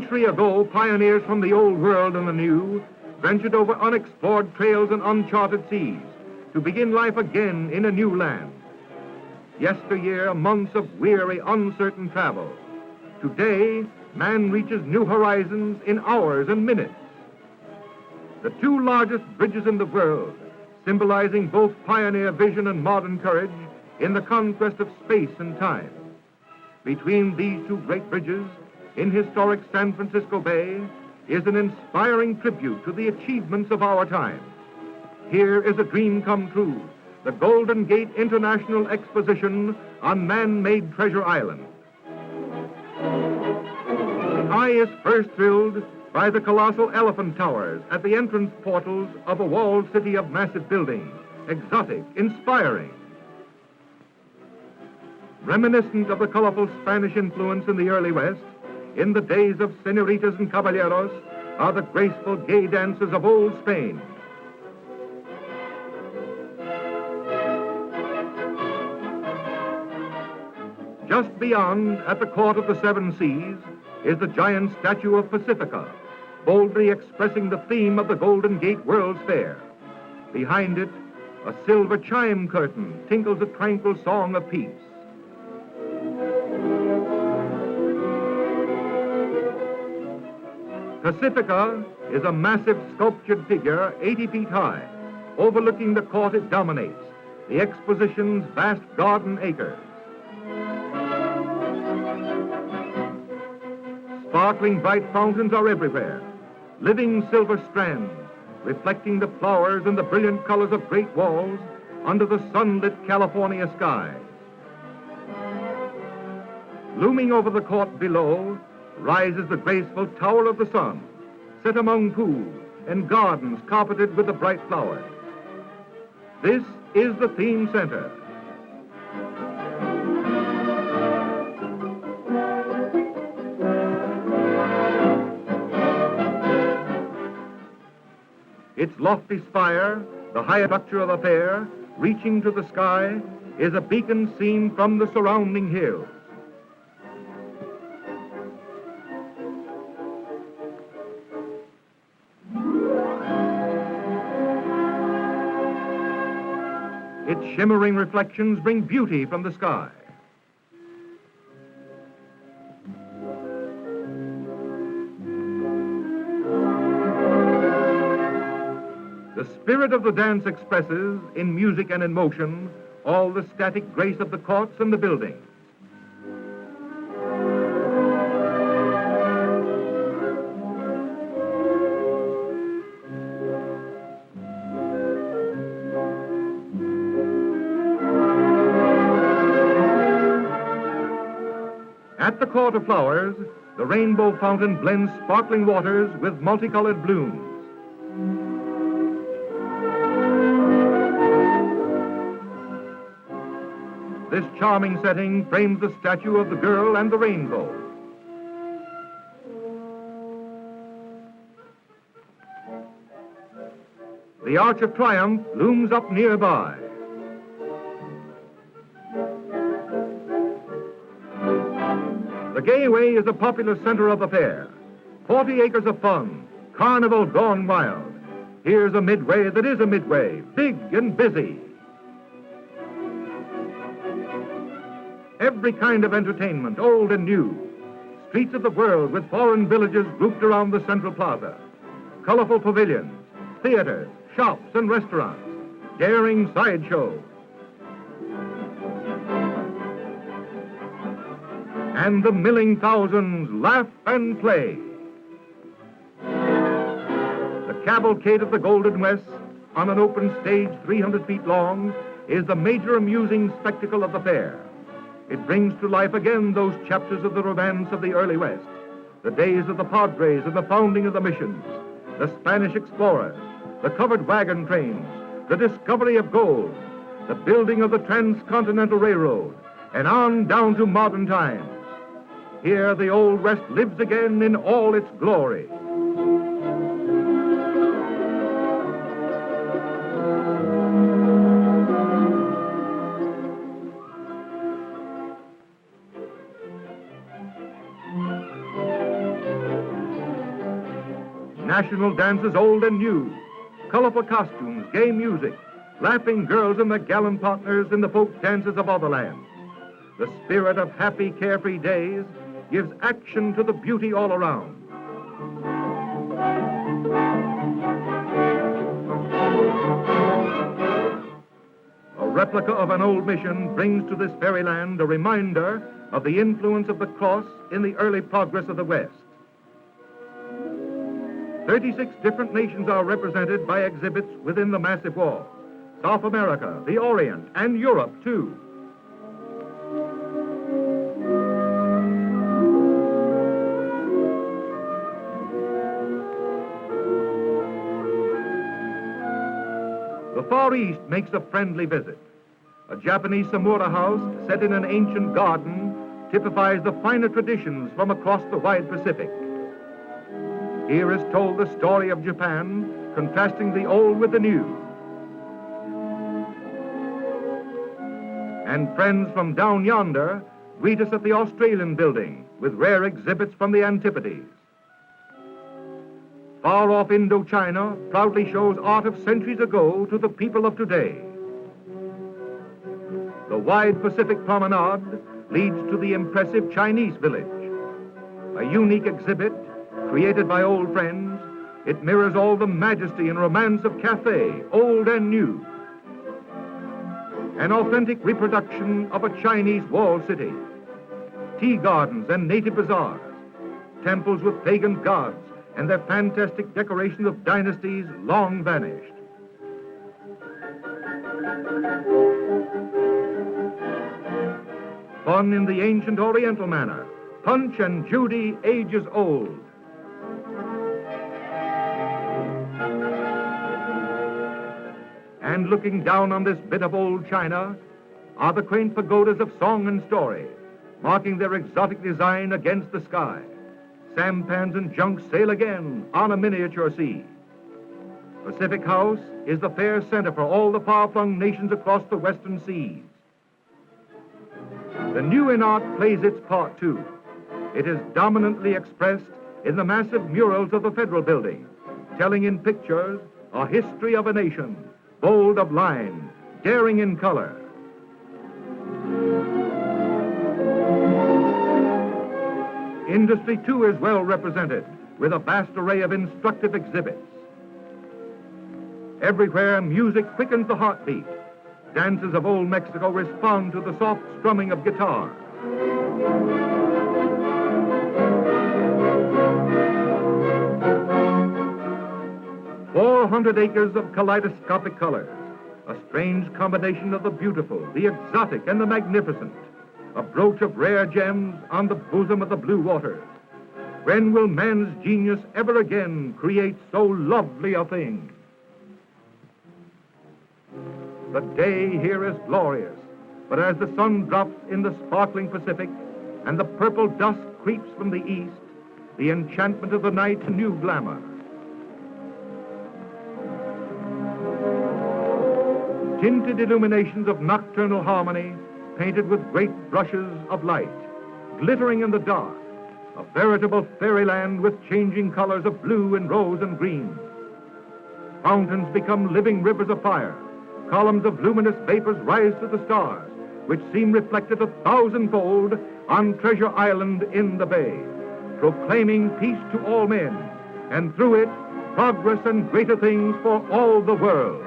century ago, pioneers from the old world and the new ventured over unexplored trails and uncharted seas to begin life again in a new land. Yesteryear, months of weary, uncertain travel. Today, man reaches new horizons in hours and minutes. The two largest bridges in the world, symbolizing both pioneer vision and modern courage in the conquest of space and time. Between these two great bridges, in historic San Francisco Bay, is an inspiring tribute to the achievements of our time. Here is a dream come true, the Golden Gate International Exposition on man-made Treasure Island. The eye is first thrilled by the colossal elephant towers at the entrance portals of a walled city of massive buildings, exotic, inspiring. Reminiscent of the colorful Spanish influence in the early West, in the days of senoritas and caballeros, are the graceful gay dances of old Spain. Just beyond, at the Court of the Seven Seas, is the giant statue of Pacifica, boldly expressing the theme of the Golden Gate World's Fair. Behind it, a silver chime curtain tinkles a tranquil song of peace. Pacifica is a massive sculptured figure 80 feet high. Overlooking the court it dominates, the exposition's vast garden acres. Sparkling bright fountains are everywhere, living silver strands, reflecting the flowers and the brilliant colors of great walls under the sunlit California skies. Looming over the court below rises the graceful Tower of the Sun, set among pools and gardens carpeted with the bright flowers. This is the theme center. Its lofty spire, the high structure of the fair, reaching to the sky, is a beacon seen from the surrounding hills. Its shimmering reflections bring beauty from the sky. The spirit of the dance expresses, in music and in motion, all the static grace of the courts and the buildings. At the Court of Flowers, the rainbow fountain blends sparkling waters with multicolored blooms. This charming setting frames the statue of the girl and the rainbow. The Arch of Triumph looms up nearby. The Gayway is a popular center of the fair. 40 acres of fun, carnival gone wild. Here's a midway that is a midway, big and busy. Every kind of entertainment, old and new. Streets of the world with foreign villages grouped around the central plaza. Colorful pavilions, theaters, shops and restaurants. Daring sideshows. And the milling thousands laugh and play. The cavalcade of the Golden West, on an open stage 300 feet long, is the major amusing spectacle of the fair. It brings to life again those chapters of the romance of the early West, the days of the Padres and the founding of the missions, the Spanish explorers, the covered wagon trains, the discovery of gold, the building of the transcontinental railroad, and on down to modern times. Here the Old West lives again in all its glory. national dances old and new, colorful costumes, gay music, laughing girls and their gallant partners in the folk dances of other lands. The spirit of happy, carefree days gives action to the beauty all around. A replica of an old mission brings to this fairyland a reminder of the influence of the cross in the early progress of the West. 36 different nations are represented by exhibits within the massive wall. South America, the Orient, and Europe, too. The Far East makes a friendly visit. A Japanese Samura house set in an ancient garden typifies the finer traditions from across the wide Pacific. Here is told the story of Japan, contrasting the old with the new. And friends from down yonder greet us at the Australian building with rare exhibits from the Antipodes. Far off Indochina proudly shows art of centuries ago to the people of today. The wide Pacific promenade leads to the impressive Chinese village. A unique exhibit created by old friends, it mirrors all the majesty and romance of Cathay, old and new. An authentic reproduction of a Chinese walled city. Tea gardens and native bazaars, temples with pagan gods and their fantastic decorations of dynasties long vanished. Fun in the ancient Oriental manner, Punch and Judy ages old. And looking down on this bit of old China are the quaint pagodas of song and story, marking their exotic design against the sky. Sampans and junks sail again on a miniature sea. Pacific House is the fair center for all the far-flung nations across the western seas. The new in art plays its part too. It is dominantly expressed in the massive murals of the Federal Building, telling in pictures a history of a nation, bold of line, daring in color. Industry, too, is well represented with a vast array of instructive exhibits. Everywhere, music quickens the heartbeat. Dances of old Mexico respond to the soft strumming of guitar. "400 acres of kaleidoscopic colors, a strange combination of the beautiful, the exotic, and the magnificent. A brooch of rare gems on the bosom of the blue waters. When will man's genius ever again create so lovely a thing?" The day here is glorious, but as the sun drops in the sparkling Pacific and the purple dusk creeps from the east, the enchantment of the night to new glamour. Tinted illuminations of nocturnal harmony, painted with great brushes of light, glittering in the dark, a veritable fairyland with changing colors of blue and rose and green. Fountains become living rivers of fire. Columns of luminous vapors rise to the stars, which seem reflected 1,000-fold on Treasure Island in the bay, proclaiming peace to all men, and through it, progress and greater things for all the world.